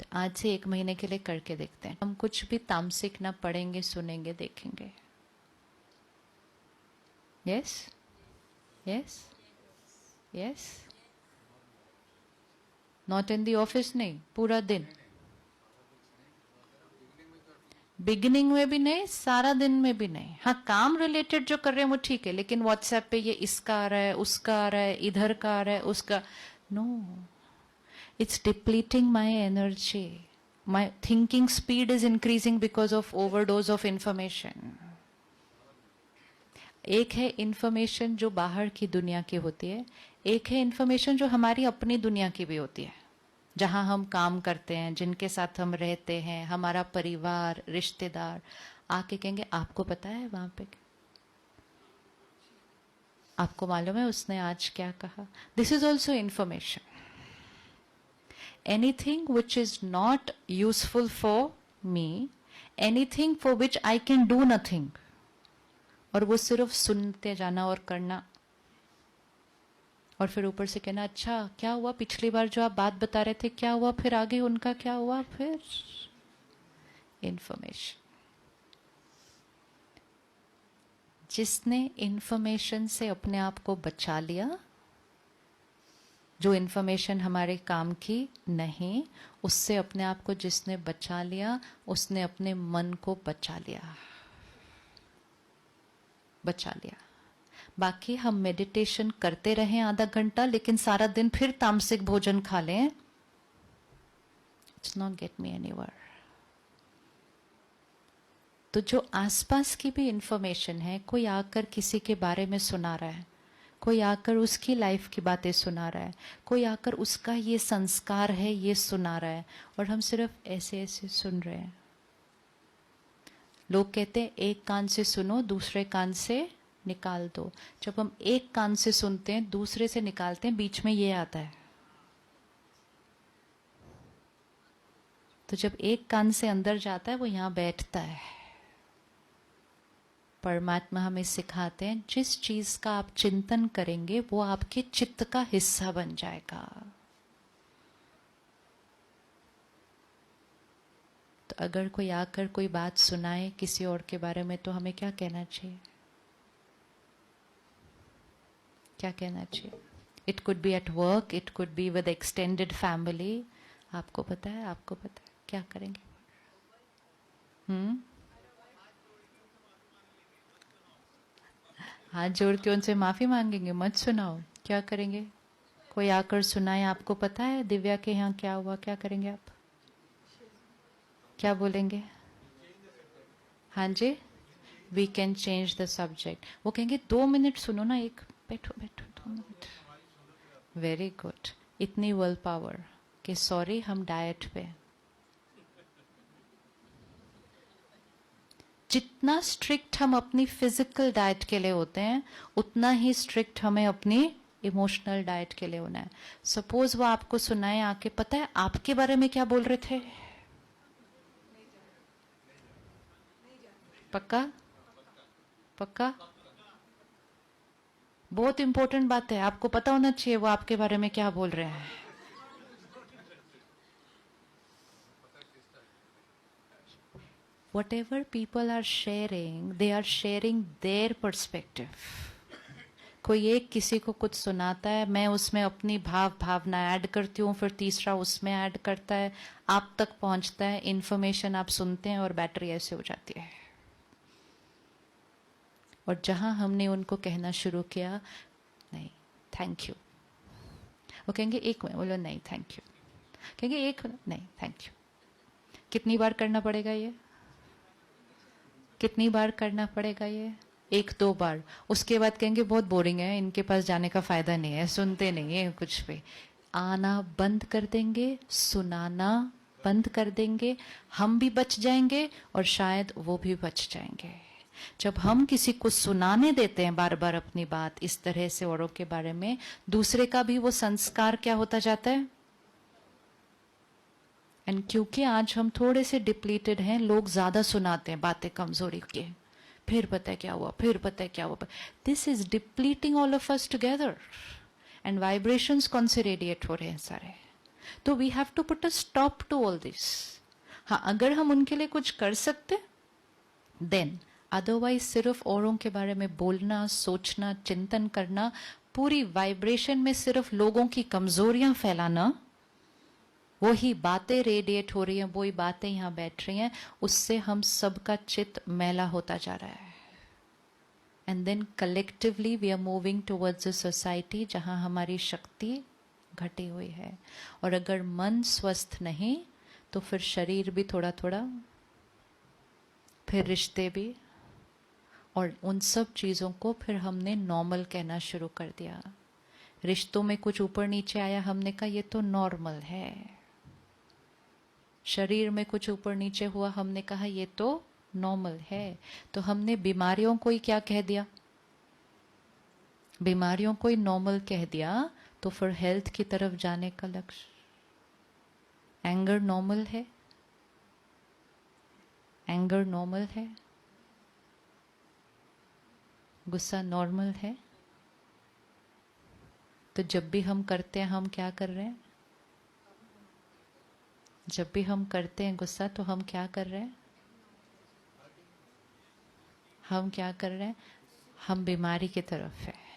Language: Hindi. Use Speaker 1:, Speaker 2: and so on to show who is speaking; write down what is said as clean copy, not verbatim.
Speaker 1: तो आज से 1 महीने के लिए करके देखते हैं, हम कुछ भी तामसिक ना पढ़ेंगे, सुनेंगे, देखेंगे। Yes yes yes, not in the office, नहीं, पूरा दिन। बिगिनिंग में भी नहीं, सारा दिन में भी नहीं। हाँ, काम रिलेटेड जो कर रहे हैं वो ठीक है, लेकिन व्हाट्सएप पे ये इसका आ रहा है, उसका आ रहा है, इधर का आ रहा है, उसका, no, it's depleting my energy. My thinking speed is increasing because of overdose of information. एक है इंफॉर्मेशन जो बाहर की दुनिया की होती है, एक है इंफॉर्मेशन जो हमारी अपनी दुनिया की भी होती है, जहां हम काम करते हैं, जिनके साथ हम रहते हैं, हमारा परिवार, रिश्तेदार आके कहेंगे आपको पता है वहां पे, आपको मालूम है उसने आज क्या कहा। This is also information. Anything which is not useful for me, anything for which I can do nothing, और वो सिर्फ सुनते जाना और करना, और फिर ऊपर से कहना अच्छा क्या हुआ, पिछली बार जो आप बात बता रहे थे क्या हुआ, फिर आगे उनका क्या हुआ, फिर इंफॉर्मेशन। जिसने इंफॉर्मेशन से अपने आप को बचा लिया, जो इंफॉर्मेशन हमारे काम की नहीं, उससे अपने आप को जिसने बचा लिया, उसने अपने मन को बचा लिया, बचा लिया। बाकी हम मेडिटेशन करते रहें आधा घंटा, लेकिन सारा दिन फिर तामसिक भोजन खा लें, it's not get me anywhere. तो जो आसपास की भी इंफॉर्मेशन है, कोई आकर किसी के बारे में सुना रहा है, कोई आकर उसकी लाइफ की बातें सुना रहा है, कोई आकर उसका ये संस्कार है ये सुना रहा है, और हम सिर्फ ऐसे ऐसे सुन रहे हैं। लोग कहते हैं एक कान से सुनो, दूसरे कान से निकाल दो। जब हम एक कान से सुनते हैं, दूसरे से निकालते हैं, बीच में ये आता है। तो जब एक कान से अंदर जाता है, वो यहां बैठता है। परमात्मा हमें सिखाते हैं जिस चीज का आप चिंतन करेंगे वो आपके चित्त का हिस्सा बन जाएगा। तो अगर कोई आकर कोई बात सुनाए किसी और के बारे में, तो हमें क्या कहना चाहिए, क्या कहना चाहिए? It could be at work, it could be with extended family. आपको पता है, आपको पता है, क्या करेंगे? हाथ जोड़ के उनसे माफी मांगेंगे, मत सुनाओ। क्या करेंगे? कोई आकर सुनाए, आपको पता है दिव्या के यहाँ क्या हुआ, क्या करेंगे आप? क्या बोलेंगे? हाँ जी, we can change the subject. वो कहेंगे 2 मिनट सुनो ना, एक बैठो बैठो 2 मिनट। Very good. इतनी विल पावर कि सॉरी हम डाइट पे। जितना स्ट्रिक्ट हम अपनी फिजिकल डाइट के लिए होते हैं, उतना ही स्ट्रिक्ट हमें अपनी इमोशनल डाइट के लिए होना है। सपोज वो आपको सुनाए आके, पता है आपके बारे में क्या बोल रहे थे? पक्का? पक्का? बहुत इंपॉर्टेंट बात है, आपको पता होना चाहिए वो आपके बारे में क्या बोल रहे हैं। Whatever people are sharing, they are sharing their perspective. कोई एक किसी को कुछ सुनाता है, मैं उसमें अपनी भावना ऐड करती हूँ, फिर तीसरा उसमें ऐड करता है, आप तक पहुंचता है, इंफॉर्मेशन आप सुनते हैं और बैटरी ऐसे हो जाती है। और जहां हमने उनको कहना शुरू किया नहीं थैंक यू, वो कहेंगे एक मिनट, बोलो नहीं थैंक यू, कहेंगे एक मिनट, नहीं थैंक यू। कितनी बार करना पड़ेगा ये? कितनी बार करना पड़ेगा ये? 1-2 बार। उसके बाद कहेंगे बहुत बोरिंग है, इनके पास जाने का फायदा नहीं है, सुनते नहीं है कुछ भी। आना बंद कर देंगे, सुनाना बंद कर देंगे, हम भी बच जाएंगे और शायद वो भी बच जाएंगे। जब हम किसी को सुनाने देते हैं बार बार अपनी बात इस तरह से औरों के बारे में, दूसरे का भी वो संस्कार क्या होता जाता है। एंड क्योंकि आज हम थोड़े से डिप्लीटेड हैं, लोग ज्यादा सुनाते हैं बातें कमजोरी के, फिर पता है क्या हुआ, फिर पता है क्या हुआ। This is depleting all of us together. And vibrations कौन से रेडिएट हो रहे हैं सारे? तो we have to put a stop to all this. हाँ, अगर हम उनके लिए कुछ कर सकते देन, अदरवाइज सिर्फ औरों के बारे में बोलना, सोचना, चिंतन करना, पूरी वाइब्रेशन में सिर्फ लोगों की कमजोरियां फैलाना, वही बातें रेडिएट हो रही हैं, वही बातें यहां बैठ रही हैं, उससे हम सबका चित्त मैला होता जा रहा है. And then collectively we are moving towards a society जहां हमारी शक्ति घटी हुई है. और अगर मन स्वस्थ नहीं तो फिर शरीर भी थोड़ा थोड़ा, फिर रिश्ते भी, और उन सब चीज़ों को फिर हमने नॉर्मल कहना शुरू कर दिया. रिश्तों में कुछ ऊपर नीचे आया, हमने कहा ये तो नॉर्मल है. शरीर में कुछ ऊपर नीचे हुआ, हमने कहा ये तो नॉर्मल है. तो हमने बीमारियों को ही क्या कह दिया? बीमारियों को ही नॉर्मल कह दिया. तो फिर हेल्थ की तरफ जाने का लक्ष्य, एंगर नॉर्मल है, एंगर नॉर्मल है, गुस्सा नॉर्मल है. तो जब भी हम करते हैं, हम क्या कर रहे हैं? जब भी हम करते हैं गुस्सा, तो हम क्या कर रहे हैं? हम क्या कर रहे हैं? हम बीमारी की तरफ है.